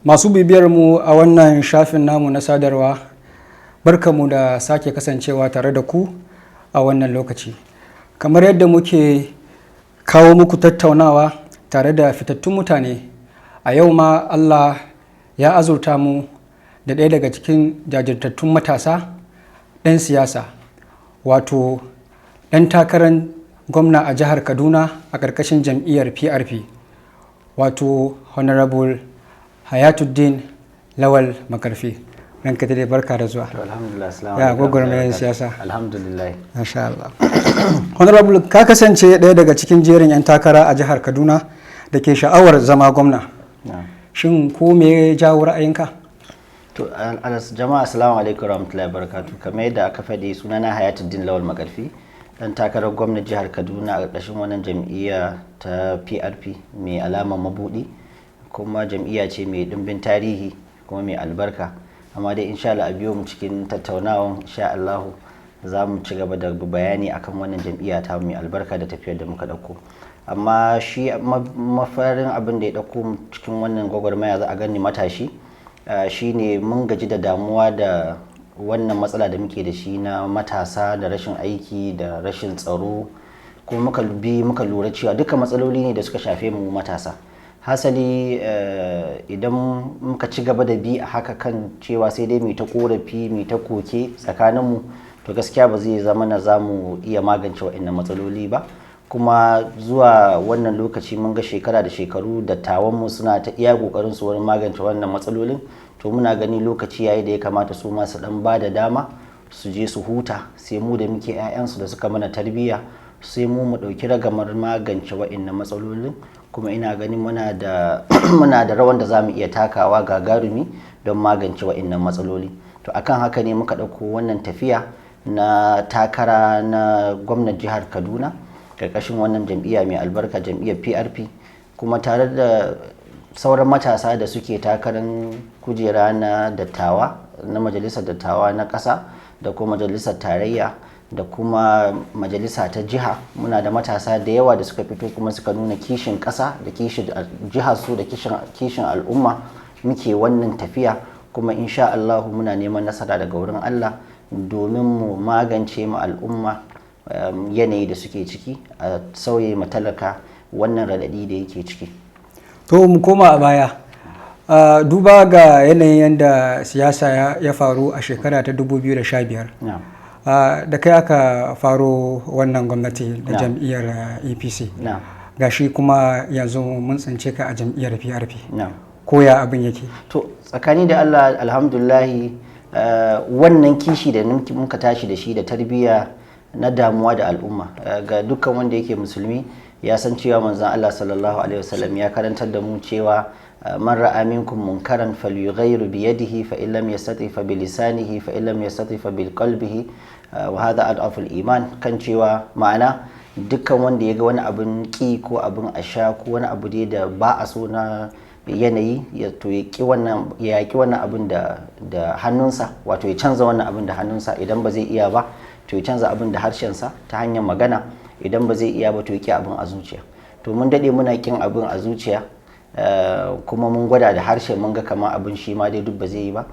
Masu bibiyar mu a wannan shafin namu na sadarwa, barkamu da sake kasancewa tare da ku a wannan lokaci. Kamar yadda muke kawo muku tattaunawa tare da fitattun mutane, a yau ma Allah ya azurta mu da ɗaya daga cikin jajirtattun matasa ɗan siyasa, wato ɗan takarar gwamna a jihar Kaduna a ƙarƙashin jam'iyyar PRP, wato Honorable Hayatuddin Lawal Makarfi. Ranka dai barka da zuwa. Alhamdulillah, assalamu Ya alaikum. gwagwarmayar siyasa. Alhamdulillah. Masha Allah. Honorable, ka kasance ɗaya daga cikin jerin 'yan takara a jihar Kaduna da ke sha'awar zama gwamna. Shin ko me ya jawo ra'ayinka? To jama'a assalamu alaikum warahmatullahi wabarakatuh. Kamar yadda aka faɗi, sunana Hayatuddin Lawal Makarfi, dan takarar gwamnan jihar Kaduna a ƙarƙashin wannan jam'iyya ta PRP mai alamar mabuɗi, kuma jam'iyya ce mai ɗimbin tarihi kuma mai albarka. Amma dai insha Allah a biyo mu cikin tattaunawan, insha Allah za mu ci gaba da bayani akan wannan jam'iyya ta mai albarka da tafiyar da muka ɗauko. Amma shi mafarin abin da ya ɗauko cikin wannan gwagwarmaya, za a gani matashi, shine mun gaji da damuwa da wannan matsala da muke da shi na matasa da rashin aiki da rashin tsaro, kuma muka lura cewa duka matsaloli ne da suka shafe mu matasa. Hasali idan muka ci gaba da bi a haka kan cewa sai dai mu ta korafi mu ta koke tsakaninmu, to gaskiya ba zai zama na za mu iya magance waɗannan matsaloli ba. Kuma zuwa wannan lokaci mun ga shekara da shekaru dattawanmu suna ta iya ƙoƙarin su wurin magance wannan matsalolin, to muna gani lokaci yayi da ya kamata su ma su dan ba da dama su je su huta, sai mu da muke 'ya'yansu da suka mana tarbiyya, sai mu ɗauki ragamar magance waɗannan matsalolin. Kuma ina ganin muna da rawan da za mu iya takawa gagarumi don magance waɗannan matsaloli. To akan haka ne muka ɗauko wannan tafiya na takara na gwamnan jihar Kaduna ƙarƙashin wannan jam'iyya mai albarka, jam'iyyar PRP, kuma tare da sauran matasa da suke takarar kujera na dattawa, na majalisar dattawa na ƙasa da kuma majalisar tarayya da kuma majalisa ta jiha. Muna da matasa da yawa da suka fito kuma suka nuna kishin ƙasa da kishin jihar su da kishin al'umma. Muke wannan tafiya kuma insha Allah muna neman nasara daga wurin Allah domin mu magance ma al'umma yanayi da suke ciki, a sauye matalaka wannan raɗaɗi da yake ciki. To mu koma a baya. Duba ga yanayin yadda siyasa ya faru a shekara ta 2015. Da kai aka faro wannan gwamnati da jam'iyyar APC. Gashi kuma yanzu mun tsince ka a jam'iyyar PRP. Koya abin yake? To tsakani da Allah, alhamdulillahi, wannan kishi da muka tashi da shi da tarbiyya na damuwa da al'umma, ga dukkan wanda yake musulmi ya san cewa manzon Allah sallallahu alaihi wasallam ya karantar da mu cewa man ra'a minkum munkaran falyughayyiru bi yadihi, fa in lam yastati fa bi lisanihi, fa in lam yastati fa bil qalbihi, wa hadha ad'aful iman. Kan cewa ma'ana dukkan wanda ya ga wani abin ki ko abin asha ko wani abu dai da ba a so na yanayi, to ya yaki wannan abin da hannunsa, wato ya canza wannan abin da hannunsa. Idan ba zai iya ba, to ya canza abin da harshensa ta hanyar magana. Idan ba zai iya ba, to ya ki abin a zuciya. To mun daɗe muna kin abin a zuciya, kuma mun gwada da harshe, mun ga kamar abin shi ma dai duk ba zai yi ba.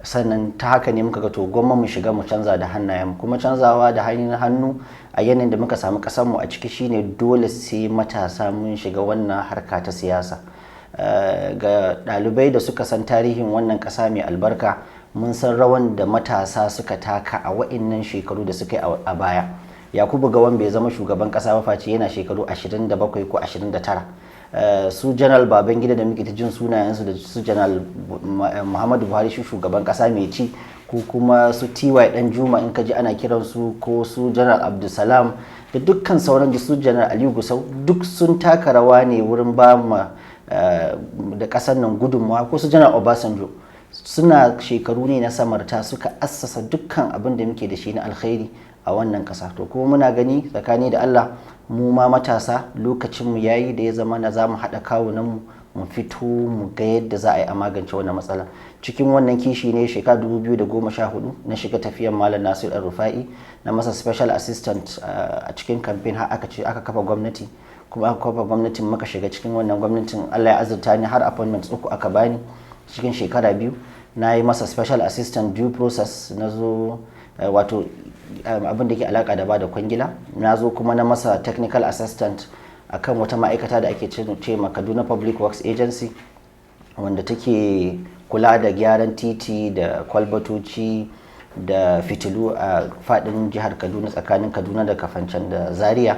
Sannan ta haka ne muka ga to gwamma mu shiga mu canza da hannayen, kuma canzawa da hannu a yanayin da muka samu ƙasarmu a ciki shine dole sai matasa mun shiga wannan harka ta siyasa. Ga ɗalibai da suka san tarihin wannan ƙasa mai albarka, mun san rawan da matasa suka taka a wa'innan shekaru da suka yi a baya. Yakubu Gowon bai zama shugaban ƙasa ba face yana shekaru 27 ko 29. Su General Babangida da muke ta jin sunayensu, da su General Muhammadu Buhari shi shugaban ƙasa mai ci, ko kuma su TY Danjuma in ka ji ana kiransu, ko su General Abdulsalam da dukkan sauran, da su General Aliyu Gusau, duk sun taka rawa ne wurin ba ma da ƙasar nan gudunmawa. Ko su General Obasanjo suna shekaru ne na samarta suka assasa dukkan abin da muke da shi na alkhairi a wannan ƙasa. To kuma muna gani tsakani da Allah, mu ma matasa lokacinmu yayi da ya zama na za mu haɗa kawunanmu mu fito mu ga yadda za a yi a magance wannan matsala. Cikin wannan kishi ne shekara 2014 na shiga tafiyar Malam Nasir El-Rufai, na masa special assistant a cikin campaign har aka kafa gwamnati. kuma aka kafa gwamnatin muka shiga cikin wannan gwamnatin. Allah ya azurta ni har appointments 3 aka bani, cikin shekara 2 na yi masa special assistant due process na zo wato abin da ke alaka da ba da kwangila, na zo kuma na masa technical assistant akan wata ma'aikata da ake ce ma Kaduna Public Works Agency wanda take kula da gyaran titi da kwalbatoci da fitilu a fadin jihar Kaduna tsakanin Kaduna da Kafancan da Zaria.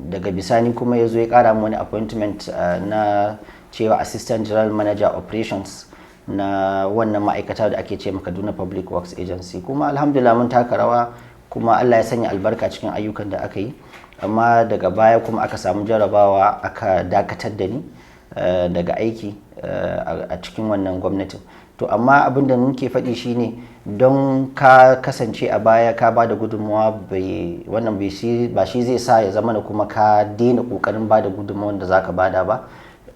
Daga bisani kuma ya zo ya kara wani appointment na cewa assistant general manager operations na wannan ma'aikata da ake ce ma Kaduna Public Works Agency. Kuma alhamdulillah mun taka rawa kuma Allah ya sanya albarka cikin ayyukan da aka yi, amma daga baya kuma aka samu jarabawa aka dakatar da ni daga aiki a cikin wannan gwamnatin. To amma abin da muke faɗi shine don ka kasance a baya ka ba da gudunmawa wannan ba shi zai sa ya zama da kuma ka daina ƙoƙarin ba da gudunmawar da za ka bada ba.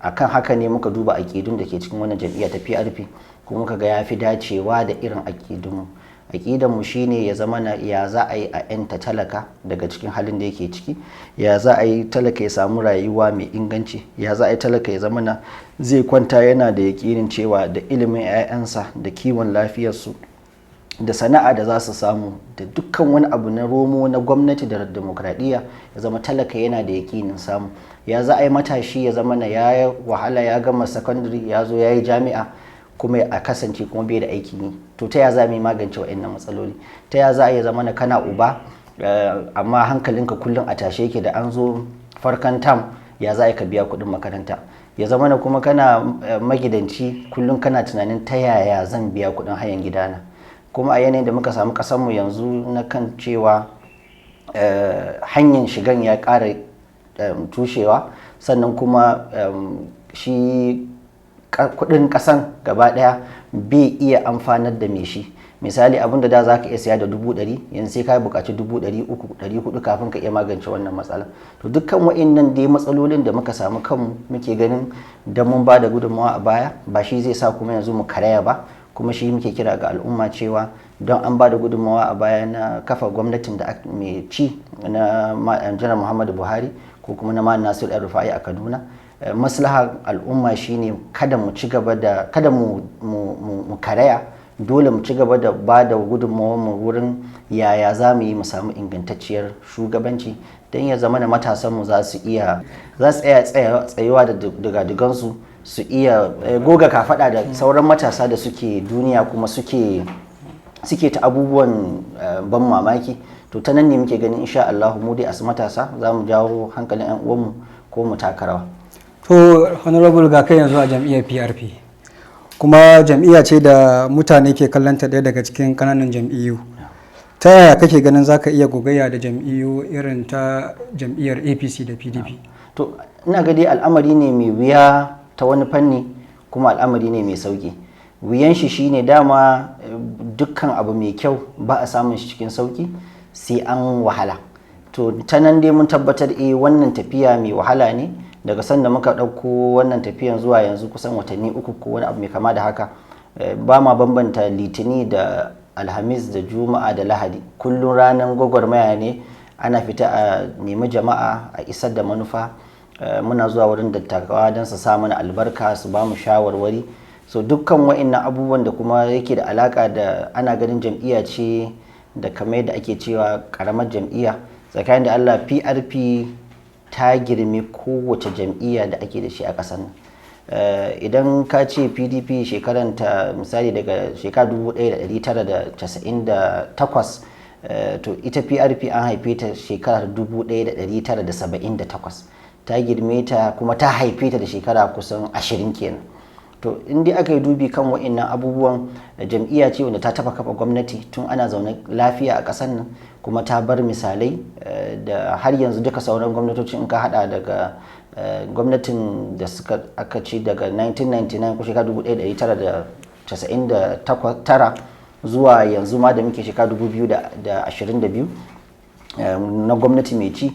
Akan haka ne muka duba aƙidun da ke cikin wannan jam'iyya ta PRP kuma muka ga ya fi dacewa da irin aƙidunmu. Aƙidanmu shine ya zama na ya za a yi a 'yanta talaka daga cikin halin da yake ciki, ya za a yi talaka ya samu rayuwa mai inganci, ya za a yi talaka ya zama na zai kwanta yana da yaƙinin cewa da ilimin 'ya'yansa da kiwon lafiyarsu da sana'a da za su samu da dukkan wani abu na romo na gwamnati da demokradiyya ya zama talaka yana da yaƙinin samu. Ya za a yi matashi ya zama na ya wahala ya gama secondary ya zo ya yi jami'a kuma a kasance kuma bai da aikin yi. To ta ya za mu magance waɗannan matsaloli? Ta ya za a yi zama na kana uba amma hankalinka kullum a tashe yake da an zo farkan tam ya za a ka biya kuɗin makaranta? Ya zama na kuma kana magidanci kullum kana tunanin ta yaya zan biya kuɗin hayan gidana? Kuma a yanayin da muka samu ƙasarmu yanzu na kan cewa hanyar shigan ya ƙara tushewa, sannan kuma shi kudin kasan gaba daya bai iya amfanar da mai shi. Misali abinda da za ka iya siya da 100,000 yanzu sai ka buƙaci 300,000 400 kafin ka iya magance wannan matsala. To dukkan wa'annan dai matsalolin da muka samu kanmu muke ganin da mun ba da gudunmawa a baya ba shi zai sa kuma yanzu mu karaya ba, kuma shi muke kira ga al'umma cewa don an ba da gudunmawa a baya na kafa gwamnatin da mai ci na janar Muhammadu Buhari ko kuma na Malam Nasiru El-Rufai a Kaduna, maslahar al'umma shine kada mu karaya, dole mu ci gaba da ba da gudunmawar mu wurin yaya za mu yi mu samu ingantacciyar shugabanci don ya zama da matasanmu za su iya tsayuwa da digadigansu su iya goga kafada da sauran matasa da suke duniya kuma suke ta abubuwan ban mamaki. To ta nan ne muke ganin insha Allah mu dai as matasa za mu jawo hankalin 'yan uwanmu ko mu taka rawa. To honorable ga kai yanzu a jam'iyyar PRP kuma jam'iyya ce da mutane ke kallanta ɗaya daga cikin ƙananan jam'iyyu. Ta yaya kake ganin za ka iya gogayya da jam'iyyu irin ta jam'iyyar APC da PDP? To ina ga dai al'amari ne mai wuya ta wani fanni kuma al'amari ne mai sauki. Wuyan shi shine dama dukkan abu mai kyau ba a samun shi cikin sauki sai an wahala. To ta nan dai mun tabbatar wannan tafiya mai wahala ne. Daga sanda muka ɗauko wannan tafiyan zuwa yanzu kusan watanni 3 ko wani abu mai kama da haka, ba ma bambanta litini da alhamis da juma'a da lahadi. Kullum ranar gwagwarmaya ne, ana fita a nemi jama'a a isar da manufa. Muna zuwa wurin dattawa don su sa mana albarka, su ba mu shawarwari. So dukkan wa'innan abubuwan da kuma yake da alaka da ana ganin jam'iyya ce da kamar yadda ake cewa karamar jam'iyya, tsakanin da Allah PRP ta girme kowace jam'iyya da ake da shi a ƙasar nan. Idan ka ce PDP shekaranta misali daga shekarar 1998, to ita PRP an haife ta shekarar 1978. Ta girme ta kuma ta haife ta da shekara kusan 20 kenan. To in dai aka yi dubi kan wa'innan abubuwan, jam'iyya ce wanda ta taba kafa gwamnati tun ana zaune lafiya a ƙasar nan, kuma ta bar misalai da har yanzu duka sauran gwamnatoci in ka hada daga gwamnatin da aka ci daga 1999 ko shekara 1999 zuwa yanzu ma da muke shekara 2022 na gwamnati mai ci,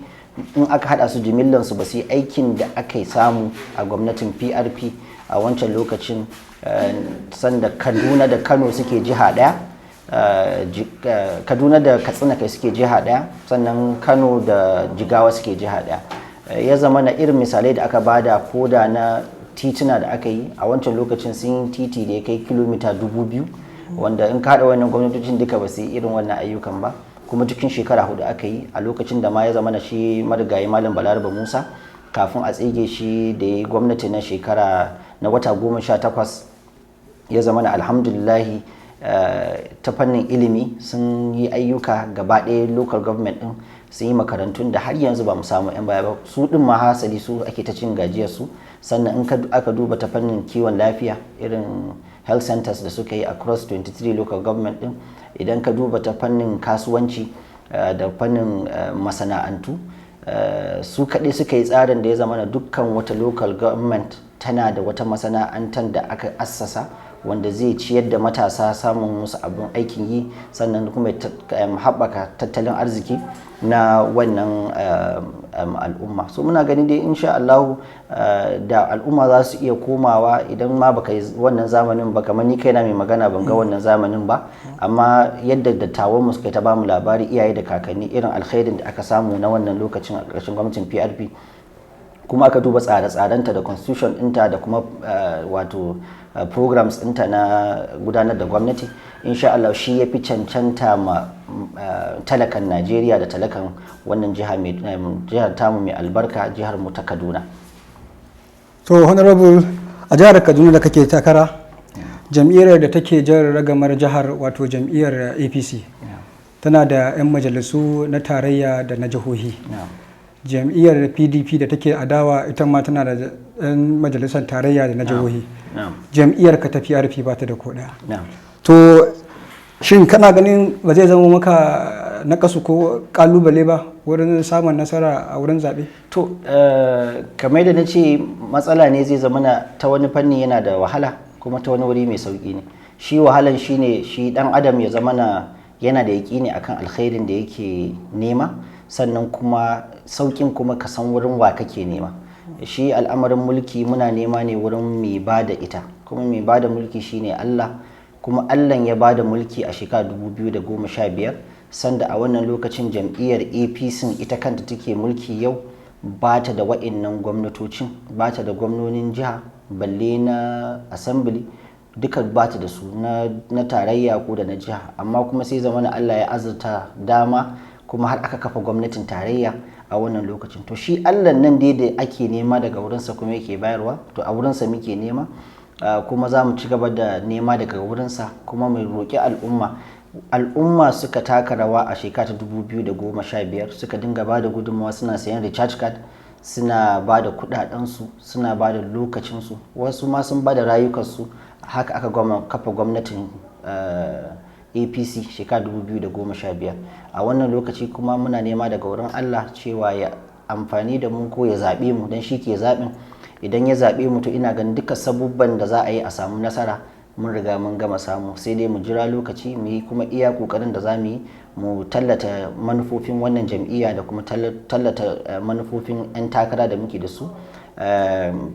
in aka hada su jimillansu ba su yi aikin da aka samu a gwamnatin PRP a wancan lokacin, sanda Kaduna da Kano suke jiha daya, Kaduna da Katsina kai suke jiha daya, sannan Kano da Jigawa suke jiha daya. Ya zama na irin misalai da aka bada koda na tituna da aka yi a wancan lokacin sun yi titi da ya kai kilomita 2000 wanda in ka haɗa wannan gwamnatocin duka ba su yi irin wannan ayyukan ba, kuma cikin shekara 4 aka yi a lokacin da ma ya zama na shi marigayi Malam Balaraba Musa kafin a tsige shi da ya yi gwamnati na shekara na wata 18 ya zama na alhamdulillahi ta fannin ilimi sun yi ayyuka gaba ɗaya local government ɗin sun yi makarantun da har yanzu ba mu samu 'yan baya ba, su ɗin ma hasali su ake ta cin gajiyar su. Sannan in aka duba ta fannin kiwon lafiya irin health centers da suka yi across 23 local government ɗin, idan ka duba ta fannin kasuwanci da fannin masana'antu, su kaɗai suka yi tsarin da ya zama na dukkan wata local government tana da wata masana'antar da aka assasa wanda zai ciyar da matasa samun musu abin aikin yi, sannan kuma haɓaka tattalin arziki na wannan al'umma. So muna gani dai insha Allah da al'umma za su iya komawa idan ma baka yi wannan zamanin ba, kamar ni kaina mai magana ban ga wannan zamanin ba, amma yadda dattawan mu suka ta bamu labari iyaye da kakanni irin alkhairin da aka samu na wannan lokacin a ƙarshen gwamnatin PRP, kuma aka duba tsare-tsarenta da constitution ɗinta da kuma wato programs ɗinta na gudanar da gwamnati, insha Allah shi ya fi cancanta ma talakan Najeriya da talakan wannan jihar tamu mai albarka, jihar mu ta Kaduna. To honorable, a jihar Kaduna da kake takara, jam'iyyar da take jan ragamar jihar wato jam'iyyar APC tana da 'yan majalisu na tarayya da na jihohi. Jam'iyyar PDP da take adawa ita ma tana da 'yan majalisar tarayya da na jihohi. Jam'iyyar ka ta PRP ba ta da ko ɗaya. To shin kana ganin ba zai zama maka nakasu ko kalubale ba wurin samun nasara a wurin zaɓe? To kamar da na ce, matsala ne zai zama ta wani fanni yana da wahala, kuma ta wani wuri mai sauƙi ne. Shi wahalan shine shi ɗan adam ya zama yana da yaƙini akan alkhairin da yake nema, sannan kuma saukin kuma ka san wurin wa kake nema. Shi al'amarin mulki muna nema ne wurin mai ba da ita, kuma mai ba da mulki shine Allah, kuma Allah ya ba da mulki a shekara 2015, sanda a wannan lokacin jam'iyyar APC ita kanta take mulki yau ba ta da wa'innan gwamnatocin, ba ta da gwamnonin jiha balle na assembly, duka ba ta da su na tarayya ko da na jiha, amma kuma sai zamana Allah ya azurta dama kuma har aka kafa gwamnatin tarayya a wannan lokacin. To shi Allah nan dai da ake nema daga wurinsa kuma yake bayarwa, to a wurinsa muke nema, kuma za mu ci gaba da nema daga wurinsa, kuma mai roƙi al'umma suka taka rawa a shekara 2015, suka dinga ba da gudunmawa, suna sayan recharge card, suna ba da kudadensu, suna ba da lokacinsu, wasu ma sun ba da rayukansu. Haka aka kafa gwamnatin APC shekara 2015. A wannan lokaci kuma muna nema daga wurin Allah cewa ya amfani da mu ko ya zaɓe mu, don shi ke zaɓin. Idan ya zaɓe mu to ina ganin duka sabubban da za a yi a samu nasara mun riga mun gama samu, sai dai mu jira lokaci mu yi kuma iya kokarin da za mu yi mu tallata manufofin wannan jam'iyya da kuma tallata manufofin 'yan takara da muke da su.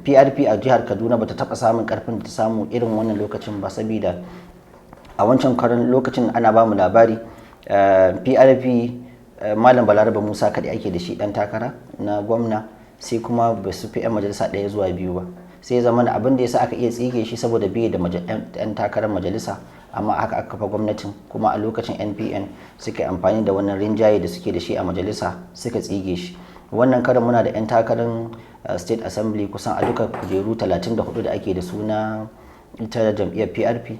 PRP a jihar Kaduna bata taɓa samun karfin da ta samu irin wannan lokacin ba, saboda a wancan karon lokacin ana ba mu labari PRP Malam Balaraba Musa kaɗai ake da shi ɗan takara na gwamna, sai kuma ba su fi 'yan majalisa 1 zuwa 2 ba. Sai ya zama abin da ya sa aka iya tsige shi saboda bai da 'yan takarar majalisa, amma aka kafa gwamnatin, kuma a lokacin NPN suka yi amfani da wannan rinjaye da suke da shi a majalisa suka tsige shi. Wannan karan muna da 'yan takarar state assembly kusan a duka kujeru 34 da ake da su na ita jam'iyyar PRP.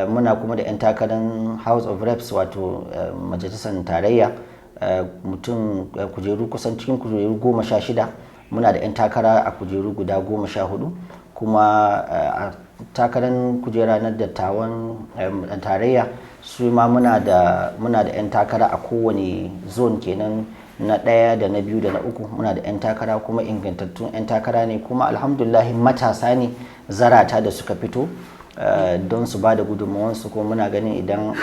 Muna kuma da 'yan takarar House of Reps wato majalisar tarayya, mutum kujeru kusan cikin kujeru 16. Muna da 'yan takara a kujeru guda 14, kuma a takarar kujera na dattawan tarayya su ma muna da 'yan takara a kowane zone kenan, na 1 da na 2 da na 3 muna da 'yan takara, kuma ingantattun 'yan takara ne, kuma alhamdulillah matasa ne zarata da suka fito don su ba da gudunmawansu, kuma muna ganin idan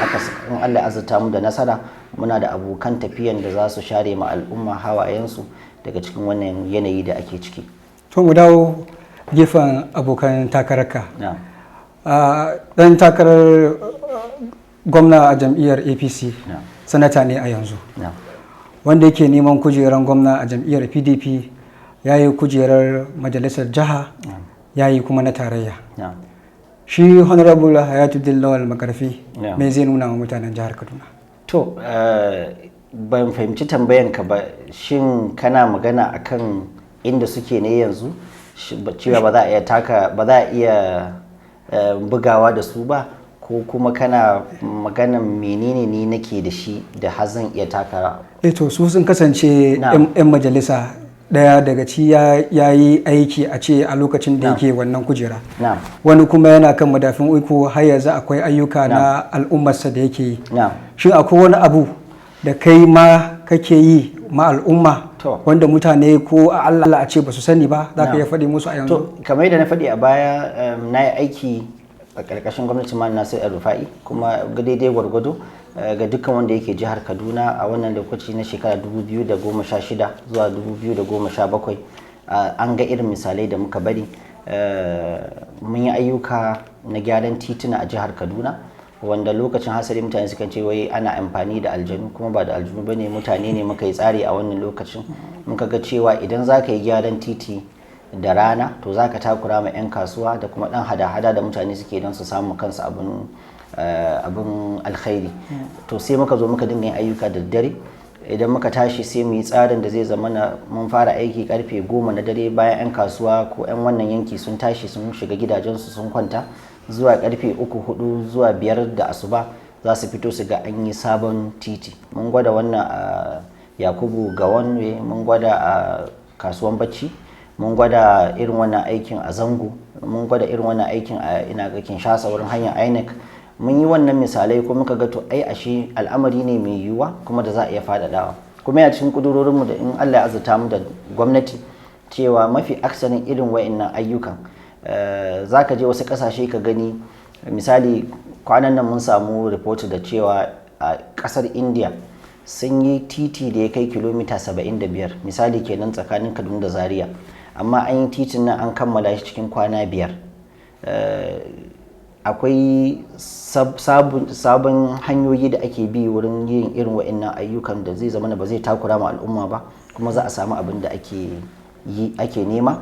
in Allah ya azurta mu da nasara muna da abokan tafiyan da za su share ma al'umma hawayensu daga cikin wannan yanayi da ake ciki. To mu dawo gefen abokan takararka. Dan takarar gwamna a jam'iyyar APC sanata ne a yanzu, wanda yake neman kujerar gwamna a jam'iyyar PDP ya yi kujerar majalisar jiha, ya yi kuma na tarayya. na'am Shi Honorable Hayatuddin Lawal Makarfi Yeah. me zai nuna wa mutanen jihar Kaduna? to ban fahimci tambayanka ba, shin kana magana akan inda suke ne yanzu cewa ba za a iya bugawa da su ba, ko kuma kana maganan menene ni nake da shi da har zan iya taka? To su sun kasance 'yan majalisa, daya daga ci ya yi aiki a ce a lokacin da yake wannan kujera, wani kuma yana kan madafin iko har yanzu akwai ayyuka na al'ummarsa da yake yi. Shin akwai wani abu da kai ma kake yi ma al'umma wanda mutane ko a Allah a ce ba su sani ba, za ka iya faɗi musu a yanzu? To kamar yadda na faɗi a baya, na yi aiki a ƙarƙashin gwamnatin Malam Nasir El-Rufai, kuma ga daidai gwargwado ga dukkan wanda yake jihar Kaduna a wannan lokaci na shekara 2016 zuwa 2017 an ga irin misalai da muka bari. Mun yi ayyuka na gyaran tituna a jihar Kaduna, wanda lokacin hasari mutane sukan ce wai ana amfani da aljanu, kuma ba da aljanu bane, mutane ne muka yi tsari a wannan lokacin. Muka ga cewa idan za ka yi gyaran titi da rana to za ka takura ma 'yan kasuwa da kuma dan hada-hada da mutane suke don su samu kansu abin alkhairi. To sai muka zo muka dinga yin ayyuka da dare. Idan muka tashi sai mu yi tsarin da zai zama mun fara aiki karfe 10 na dare, bayan 'yan kasuwa ko 'yan wannan yanki sun tashi sun shiga gidajensu sun kwanta, zuwa karfe 3-4 zuwa 5 da asuba za su fito su ga an yi sabon titi. Mun gwada wannan a Yakubu Gawon, mun gwada a kasuwan Bacci, mun gwada irin wannan aikin a Zango, mun gwada irin wannan aikin a ina ga Kinshasa wurin hanyar INEC. Mun yi wannan misalai kuma muka ga to ai ashe al'amari ne mai yiwuwa kuma da za a iya faɗaɗawa. Kuma ya cikin kudurorinmu da in Allah ya azurta mu da gwamnati cewa mafi aksarin irin wa'annan ayyukan za ka je wasu ƙasashe ka gani. Misali kwanan nan mun samu report da cewa a ƙasar India sun yi titi da ya kai kilomita 75, misali kenan tsakanin Kaduna da Zaria, amma an yi titin nan an kammala shi cikin kwana 5. Akwai sabon hanyoyi da ake bi wurin yin irin wa'annan ayyukan da zai zama ba zai takura ma al'umma ba, kuma za a samu abin da ake nema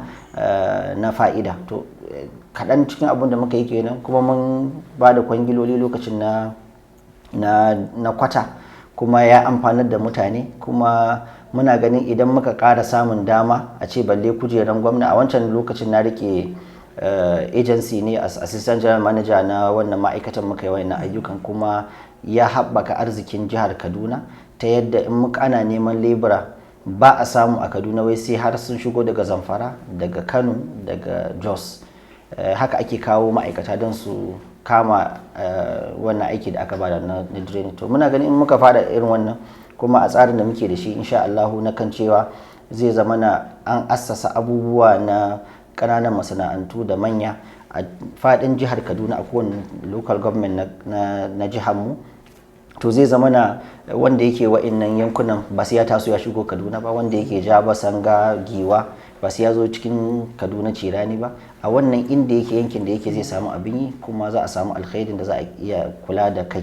na fa'ida. To kaɗan cikin abin da muka yi kenan, kuma mun ba da kwangiloli lokacin na kwata, kuma ya amfanar da mutane. Kuma muna ganin idan muka ƙara samun dama a ce balle kujeran gwamna, a wancan lokacin na rike agency ne as assistant general manager na wannan ma'aikatan, muka yi wannan ayyukan, kuma ya haɓaka arzikin jihar Kaduna ta yadda in muka ana neman lebura ba a samu a Kaduna wai sai har sun shigo daga Zamfara, daga Kano, daga Jos. Haka ake kawo ma'aikata don su kama wannan aiki da aka bada na drainage. To muna ganin in muka fada irin wannan, kuma a tsarin da muke da shi insha Allahu na kan cewa zai zama an assasa abubuwa na ƙananan masana'antu da manya a faɗin jihar Kaduna, a kowane local government na jihar mu. To zai zama wanda yake wa'innan yankunan ba sai ya taso ya shigo Kaduna ba, wanda yake Jaba, Sanga, Giwa ba sai ya zo cikin Kaduna cirani ba. A wannan inda yake yankin da yake zai samu abin yi, kuma za a samu alkhairin da za a iya kula da kai.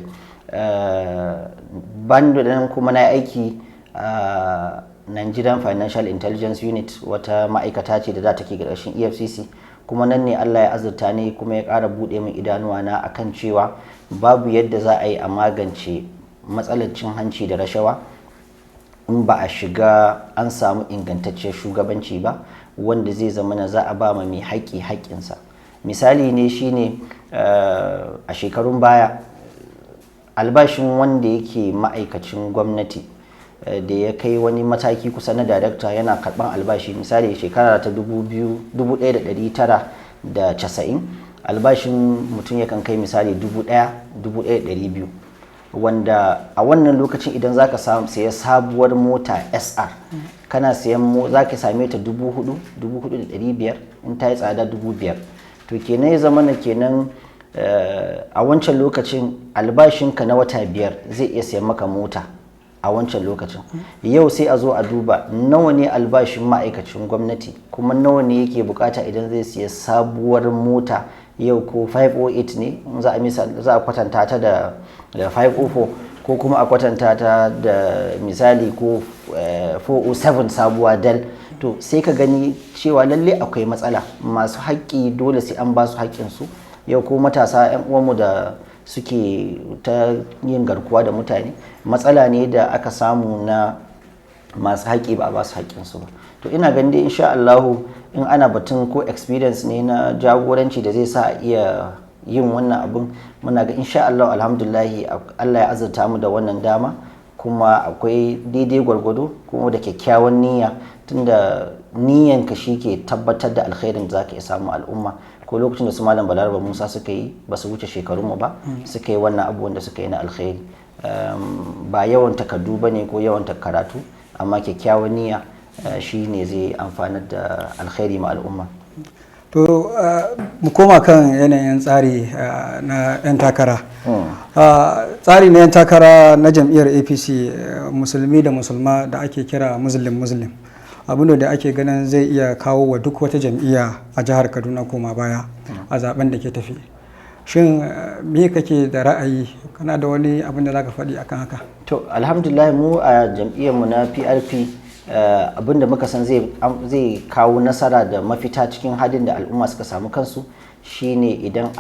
Banda nan kuma na aiki a Nigerian Financial Intelligence Unit, wata ma'aikata ce da za ta ke ƙarƙashin EFCC, kuma nan ne Allah ya azurta ne kuma ya ƙara buɗe min idanuwa na akan cewa babu yadda za a yi a magance matsalar cin hanci da rashawa in ba a shiga an samu ingantaccen shugabanci ba, wanda zai zama na za a ba ma mai haƙƙi haƙƙinsa. Misali ne shine a shekarun baya albashin wanda yake ma'aikacin gwamnati da ya kai wani mataki kusa na darakta yana karban albashi, misali shekara ta 1990 albashin mutum yakan kai misali 1,200, wanda a wannan lokacin idan zaka saya sabuwar mota SR kana sayan zaka same ta 4,500, in ta yi tsada 5,000. to kenan ya zama kenan a wancan lokacin albashinka na wata 5 zai iya sayan maka mota. A wancan lokacin yau sai a zo a duba nawa ne albashin ma'aikacin gwamnati, kuma nawa ne yake bukata idan zai siya sabuwar mota yau, ko 508 ne za a kwatanta ta da 504, ko kuma a kwatanta ta da misali ko 407 sabuwa Dell. to sai ka gani cewa lalle akwai matsala, masu haƙƙi dole sai an ba su haƙƙinsu. Yau ko matasa 'yan uwanmu da suke ta yin garkuwa da mutane, matsala ne da aka samu na masu haƙƙi ba a ba su haƙƙinsu ba. To ina ganin dai insha Allahu in ana batun ko experience ne na jagoranci da zai sa a iya yin wannan abun, muna ga insha Allah alhamdulillahi Allah ya azurta mu da wannan dama, kuma akwai daidai gwargwado kuma da kyakkyawan niyya, tunda niyyanka shi ke tabbatar da alkhairin da zaka iya samu al'umma. Ko lokacin da su malam Balaraba Musa suka yi ba su wuce shekarunmu ba, suka yi wannan abubuwan da suka yi na alkhairi. Ba yawan takardu ba ne ko yawan karatu, amma kyakkyawan niyya shi ne zai amfanar da alkhairi ma al'umma. To mu koma kan yanayin tsari na 'yan takara. Tsari na 'yan takara na jam'iyyar APC, musulmi da musulma da ake kira muslim, abin da ake ganin zai iya kawo wa duk wata jam'iyya a jihar Kaduna koma baya a zaben da ke tafi. Shin me kake da ra'ayi, kana da wani abin da zaka faɗi akan haka? To alhamdulillah mu a jam'iyyarmu na PRP abinda muka san zai kawo nasara da mafita cikin halin da al'umma suka samu kansu shine idan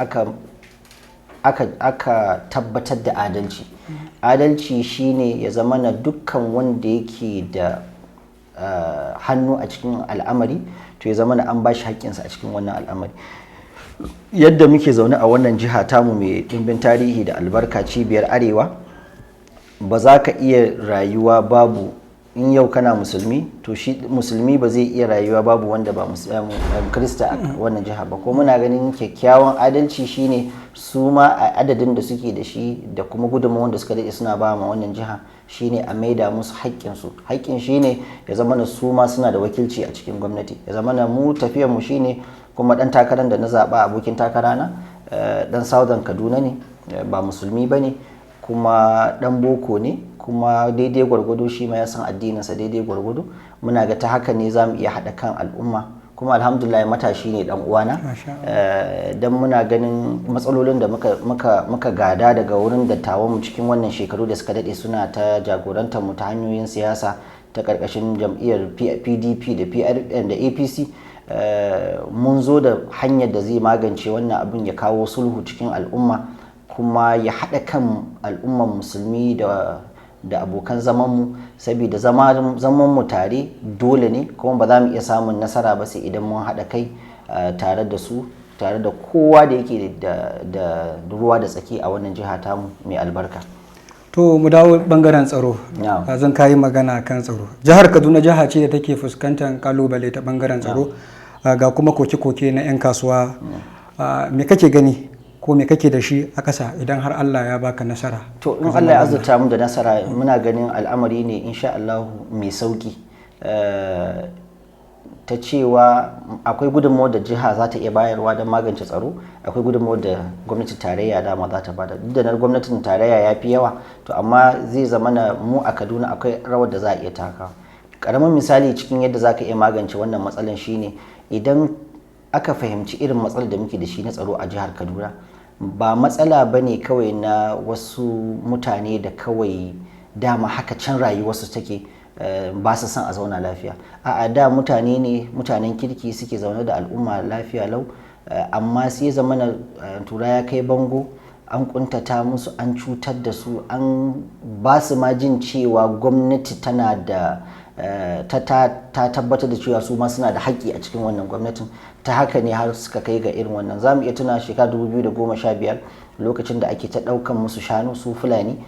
aka tabbatar da adalci. Adalci shine ya zama na dukkan wanda yake da hannu a cikin al'amari, to ya zama na an bashi haƙƙinsa a cikin wannan al'amari. Yadda muke zaune a wannan jiha tamu mai ɗimbin tarihi da albarka, cibiyar arewa, ba za ka iya rayuwa babu, in yau kana musulmi to shi musulmi ba zai iya rayuwa babu wanda ba Kirista a wannan jiha ba. Ko muna ganin kyakkyawan adalci shine su ma a adadin da suke da shi da kuma gudunmawar da suka daɗe suna ba ma wannan jiha, shine a maida musu haƙƙinsu. Haƙƙin shine ya zama na su ma suna da wakilci a cikin gwamnati, ya zama na mu tafiyar mu shine, kuma ɗan takarar da na zaɓa abokin takarana ɗan Southern Kaduna ne, ba musulmi ba ne, kuma ɗan boko ne, kuma daidai gwargwado shi ma ya san addininsa daidai gwargwado. Muna ga ta haka ne za mu iya haɗa kan al'umma, kuma alhamdulillah matashi ne ɗan uwana, don muna ganin matsalolin da muka gada daga wurin dattawanmu cikin wannan shekaru da suka daɗe suna ta jagorantar mu ta hanyoyin siyasa ta ƙarƙashin jam'iyyar PDP da APC. Mun zo da hanyar da zai magance wannan abin, ya kawo sulhu cikin al'umma, kuma ya haɗa kan al'ummar musulmi da abokan zamanmu, saboda zamanmu tare dole ne, kuma ba za mu iya samun nasara ba sai idan mun haɗa kai tare da su, tare da kowa da yake da ruwa da tsaki a wannan jiha tamu mai albarka. To mu dawo bangaren tsaro. Zan kayi magana kan tsaro. Jihar Kaduna jiha ce da take fuskantar kalubale ta bangaren tsaro, ga kuma koke-koke na 'yan kasuwa. Me kake gani ko me kake da shi a ƙasa idan har Allah ya baka nasara? To in Allah ya azurta mu da nasara, muna ganin al'amari ne insha Allah mai sauki, ta cewa akwai gudunmawar da jiha za ta iya bayarwa don magance tsaro, akwai gudunmawar da gwamnatin tarayya dama za ta bada. Duk da na gwamnatin tarayya ya fi yawa, to amma zai zama na mu a Kaduna akwai rawar da za a iya takawa. Karamin misali cikin yadda za ka iya magance wannan matsalan shine, idan aka fahimci irin matsalar da muke da shi na tsaro a jihar Kaduna, ba matsala ba ne kawai na wasu mutane da kawai dama haka can rayuwarsu take, ba su son a zauna lafiya. A'a, da mutanen kirki suke zaune da al'umma lafiya lau, amma sai zama na tura ya kai bango, an kuntata musu, an cutar da su, an ba su ma jin cewa gwamnati tana da ta tabbatar da cewa su ma suna da haƙƙi a cikin wannan gwamnatin. Ta haka ne har suka kai ga irin wannan. Za mu iya tuna shekara 2015 lokacin da ake ta ɗaukan musu shanu su Fulani,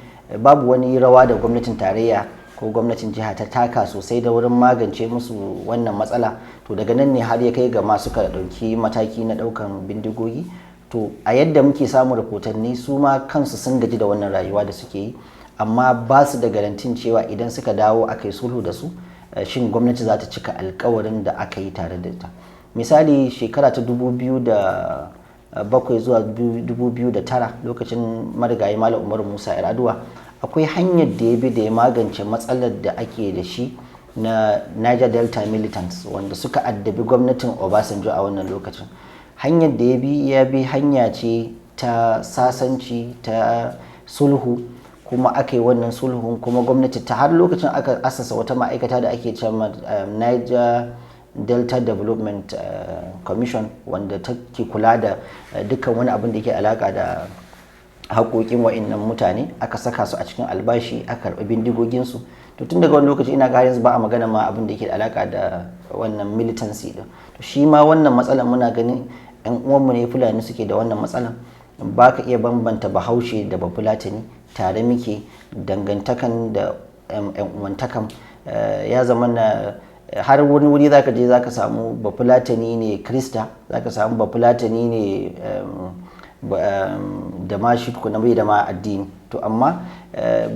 babu wani rawa da gwamnatin tarayya ko gwamnatin jiha ta taka sosai da wurin magance musu wannan matsala. To daga nan ne har ya kai ga ma suka ɗauki mataki na ɗaukan bindigogi. To a yadda muke samun rahotanni, su ma kansu sun gaji da wannan rayuwa da suke yi, amma ba su da garantin cewa idan suka dawo aka yi sulhu da su, shin gwamnati za ta cika alkawarin da aka yi tare da ita. Misali shekara ta 2007 zuwa 2009 lokacin marigayi Malam Umaru Musa Yar'adua, akwai hanyar da ya bi da ya magance matsalar da ake da shi na Niger Delta militants wanda suka addabi gwamnatin Obasanjo a wannan lokacin. Hanyar da ya bi hanya ce ta sasanci, ta sulhu, kuma aka yi wannan sulhun, kuma gwamnati ta har lokacin aka asasa wata ma'aikata da ake cewa Niger Delta Development Commission, wanda take kula da dukkan wani abin da ke alaka da haƙoƙin wa'annan mutane. Aka saka su a cikin albashi, aka karɓi bindigoginsu. To tun daga wani lokaci ina ga yanzu ba a magana ma abin da ke da alaka da wannan militancy din. To shi ma wannan matsalan muna ganin yan uwanmu ne Fulani suke da wannan matsalan. Ba ka iya bambanta Bahaushe da Bafulatani, tare muke, dangantakan da yan uwantakan ya zama na har wani wuri zaka je zaka samu Bafulatani ne Krista, zaka samu Bafulatani ne da ma shi na bai da ma addini. To amma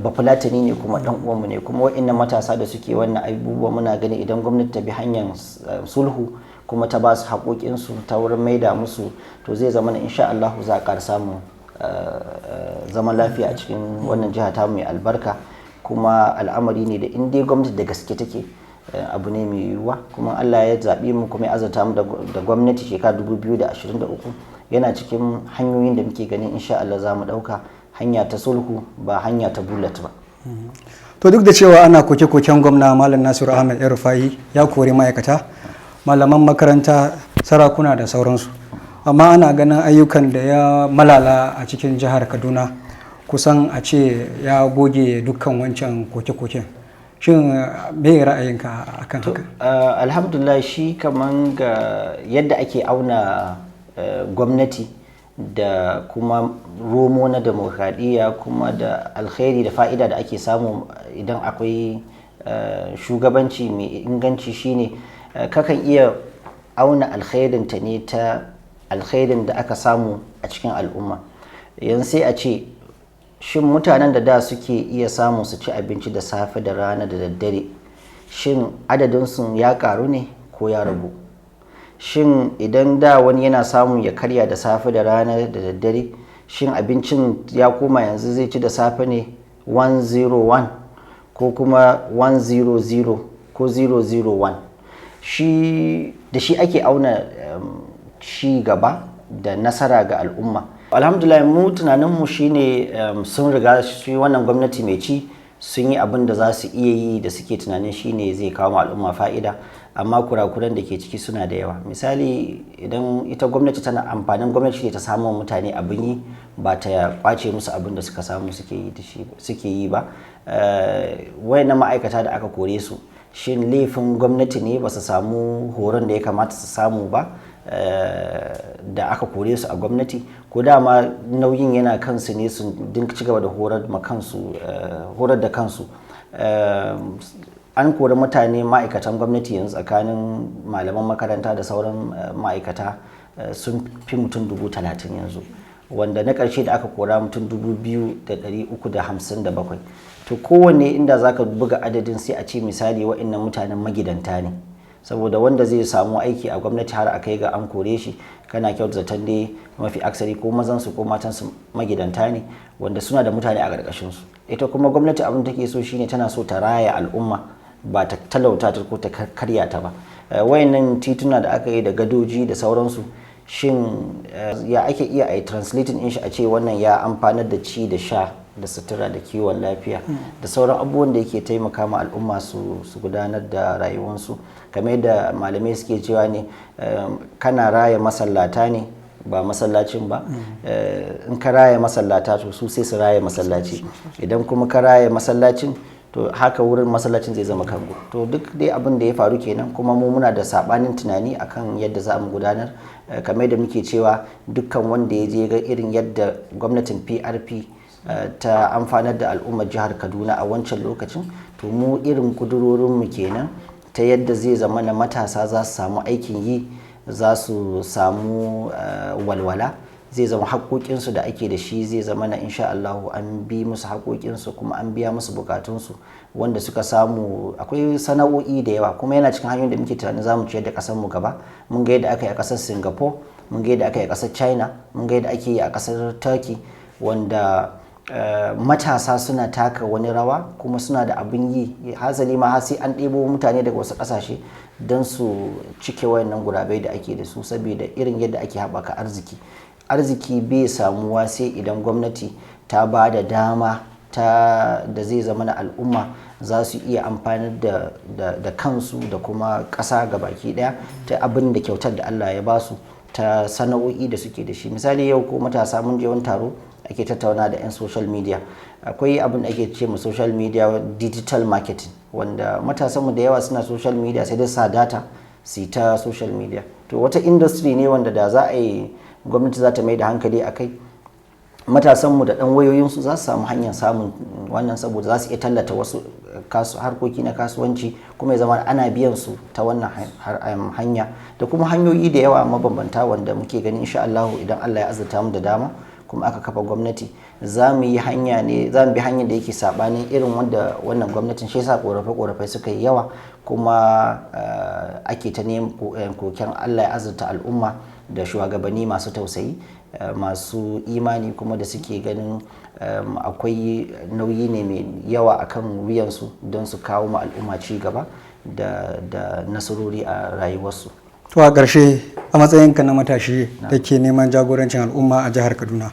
Bafulatani ne kuma dan uwanmu ne, kuma wa'annan matasa da suke wannan abubuwa muna gani idan gwamnati ta bi hanyar sulhu kuma ta ba su haƙoƙinsu ta wurin maida musu, to zai zama na insha Allah za a ƙara samun zaman lafiya a cikin wannan jiha ta mai albarka. Kuma al'amari ne da in dai gwamnati da gaske take, abu ne mai yiwuwa. Kuma Allah ya zaɓi mu kuma ya azurta mu da gwamnati shekara 2023, yana cikin hanyoyin da muke ganin insha Allah za mu ɗauka hanya ta sulhu ba hanya ta bullet ba. To duk da cewa ana koke-koken gwamna Malam Nasiru Ahmed El-Rufai ya kori ma'aikata, malaman makaranta, sarakuna da sauransu, amma ana ganin ayyukan da ya malala a cikin jihar Kaduna kusan a ce ya goge dukkan wancan koke-koken. Shin me ra'ayinka akan haka? Alhamdulillah, shi kaman ga yadda ake auna gwamnati da kuma romo na demokradiyya, kuma da alkhairi da fa'ida da ake samu idan akwai shugabanci mai inganci, shine kakan iya auna alkhairinta ne ta alkhairin da aka samu a cikin al'umma. Yanzu sai a ce shin mutanen da suke iya samu su ci abinci da safe da rana da daddare, shin adadinsu ya karu ne ko ya ragu? Shin idan da wani yana samun ya karya da safe da rana da daddare, shin abincin ya koma yanzu zai ci da safe ne 101 ko kuma 100 ko 001? Shi ake auna ci gaba da nasara ga al'umma. Alhamdulillah, mu tunaninmu shine sun riga shi wannan gwamnati mai ci sun yi abin da za su iya yi da suke tunanin shine zai kawo ma al'umma fa'ida, amma kurakuran da ke ciki suna da yawa. Misali, idan ita gwamnati tana amfanin gwamnati ta samu mutane abin yi, ba ta kwace musu abin da suka samu suke yi ba. Wayannan ma'aikata da aka kore su, shin laifin gwamnati ne ba su samu horon da ya kamata su samu ba da aka kore su a gwamnati, ko dama nauyin yana kansu ne su dinka cigaba da horar da kansu? An kori mutane ma'aikatan gwamnati yanzu tsakanin malaman makaranta da sauran ma'aikata sun fi mutum 30,000 yanzu, wanda na ƙarshe da aka kora mutum 2,357. To kowanne inda zaka buga adadin sai a ce misali wa'annan mutanen magidanta ne, saboda wanda zai samu aiki a gwamnati har a kai ga an kore shi, kana kyautar zaton dai mafi aksari ko mazansu ko matansu magidanta ne wanda suna da mutane a ƙarƙashinsu. Ita kuma gwamnati abin da take so shine tana so ta raya al'umma, ba ta talauta ta ko ta karya ta ba. Wayannan tituna da aka yi da gadoji da sauransu, shin ya ake iya a translating in shi a ce wannan ya amfanar da ci da sha da sutura da kiwon lafiya da sauran abubuwan da yake taimaka ma al'umma su gudanar da rayuwarsu? Kamar yadda malamai suke cewa ne, kana raya masallata ne ba masallacin ba. In ka raya masallata to su sai su raya masallaci, idan kuma ka raya masallacin to haka wurin masallacin zai zama kango. To duk dai abin da ya faru kenan, kuma mu muna da sabanin tunani akan yadda za mu gudanar. Kamar yadda muke cewa dukkan wanda ya je ga irin yadda gwamnatin PRP ta amfanar da al'ummar jihar Kaduna a wancan lokacin, to mu irin kudurorinmu kenan, ta yadda zai zama na matasa za su samu aikin yi, za su samu walwala, zai zama haƙoƙinsu da ake da shi zai zama na insha Allah an bi musu haƙoƙinsu kuma an biya musu bukatunsu wanda suka samu. Akwai sana'o'i da yawa, kuma yana cikin hanyoyin da muke tunanin za mu ciyar da ƙasar mu gaba. Mun ga yadda aka yi a ƙasar Singapore, mun ga yadda aka yi a ƙasar China, mun ga yadda ake yi a ƙasar Turkey, wanda matasa suna taka wani rawa kuma suna da abin yi. Hasali ma har sai an ɗebo mutane daga wasu ƙasashe don su cike wayannan gurabai da ake da su, saboda irin yadda ake haɓaka arziki bai samuwa sai idan gwamnati ta ba da dama da zai zama na al'umma za su iya amfanar da kansu da kuma ƙasa baki ɗaya ta abin da kyautar da Allah ya ba su ta sana'o'i da suke da shi. Misali yau ko matasa mun je wani taro ake tattauna da 'yan social media, akwai abin da ake ce ma social media digital marketing, wanda matasanmu da yawa suna social media sai dai sa data su ta social media. To wata industry ne wanda da za a yi gwamnati za ta mai da hankali a kai, matasanmu da ɗan wayoyinsu za su samu hanyar samun wannan, saboda za su iya tallata wasu harkoki na kasuwanci kuma ya zama ana biyan su ta wannan hanya, da kuma hanyoyi da yawa mabambanta wanda muke gani insha Allah idan Allah ya azurta mu da dama kuma aka kafa gwamnati za mu bi hanyar da yake sabanin irin wanda wannan gwamnatin, shi yasa korafe suka yi yawa kuma ake ta neman koken Allah ya azurta al'umma da shugabanni masu tausayi, masu imani kuma da suke ganin akwai nauyi ne mai yawa akan wuyansu don su kawo ma al'umma ci gaba da nasarori a rayuwarsu. To a ƙarshe, a matsayinka na matashi da ke neman jagorancin al'umma a jihar Kaduna,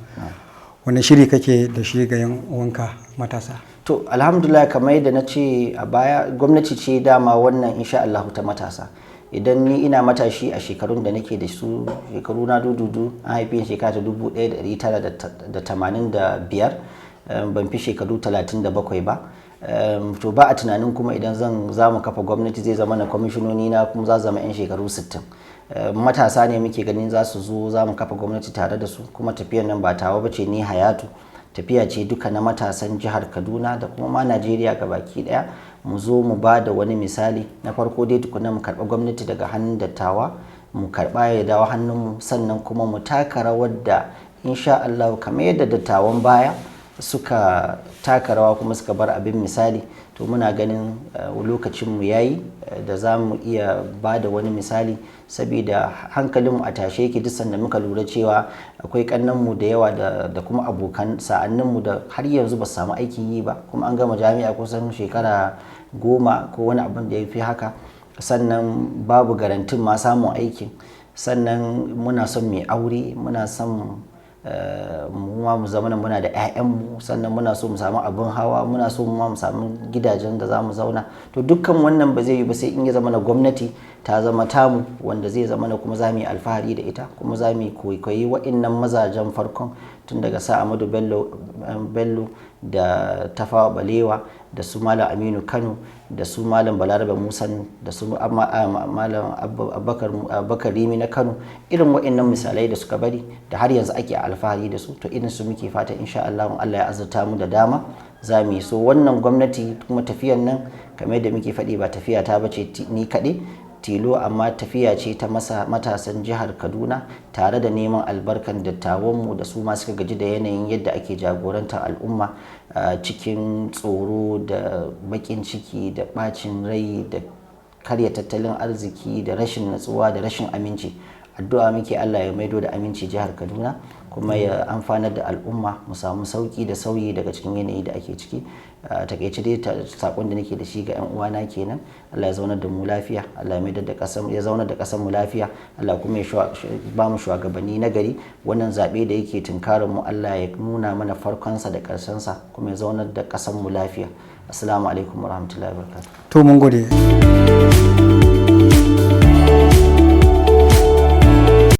wani shiri kake da shi ga yan uwanka matasa? To alhamdulillah, kamar yadda na ce a baya, gwamnati ce dama wannan insha Allah ta matasa. Idan ni ina matashi a shekarun da nake da su, shekaru na dududu, an haife ni shekara ta 1985, ban fi shekaru 37 ba. To ba a tunanin kuma idan za mu kafa gwamnati zai zama na kwamishinoni na kuma za zama 'yan shekaru 60. Matasa ne muke ganin za su zo, za mu kafa gwamnati tare da su, kuma tafiyar nan ba tawa ba ce ni Hayatu, tafiya ce duka na matasan jihar Kaduna da kuma ma Najeriya baki daya. Mu zo mu ba da wani misali. Na farko dai tukuna mu karɓa gwamnati daga hannun dattawa, mu karɓa ya dawo hannunmu, sannan kuma mu taka rawar da insha Allah kamar yadda dattawan baya suka taka rawa kuma suka bar abin misali, to muna ganin lokacinmu yayi da za mu iya ba da wani misali, saboda hankalinmu a tashe yake duk sanda muka lura cewa akwai kannanmu da yawa da kuma abokan sa'anninmu da har yanzu ba su samu aikin yi ba, kuma an gama jami'a kusan shekara 10 ko wani abin da ya fi haka, sannan babu garantin ma samun aikin, sannan muna son mai aure, muna son mu zama muna da 'ya'yanmu, sannan muna so mu samu abin hawa, muna so mu samu gidajen da za mu zauna. To dukkan wannan ba zai yi ba sai in ya zama na gwamnati ta zama tamu, wanda zai zama na kuma za mu yi alfahari da ita, kuma za mu koyi wa'innan mazajen farkon tun daga sa Ahmadu Bello da Tafawa Balewa da su Malam Aminu Kano da su Malam Balarabe Musa da su Malam Abubakar Rimi na Kano, irin wa'innan misalai da suka bari da har yanzu ake alfahari da su, to irin su muke fata insha Allah ya azurta mu da dama za mu yi. So wannan gwamnati kuma tafiyar nan kamar yadda muke faɗi ba tafiya ta bace ni kaɗai tilo, amma tafiya ce ta matasan jihar Kaduna tare da neman albarkan dattawanmu da su ma suka gaji da yanayin yadda ake jagorantar al'umma cikin tsoro da baƙin ciki da ɓacin rai da karya tattalin arziki da rashin natsuwa da rashin aminci. Addu'a muke Allah ya maido da aminci jihar Kaduna kuma ya amfanar da al'umma, mu samu sauki da sauyi daga cikin yanayi da ake ciki. Takaice dai sakon da nake da shi ga 'yan uwana kenan. Allah ya zaunar da mu lafiya, Allah ya maidar da ya zaunar da kasar mu lafiya, Allah kuma ya ba mu shugabanni na gari. Wannan zabe da yake tunkarar mu Allah ya nuna mana farkonsa da sa kuma ya zaunar da kasar mu lafiya. Assalamu alaikum warahmatullahi wabarakatuh. To mun gode.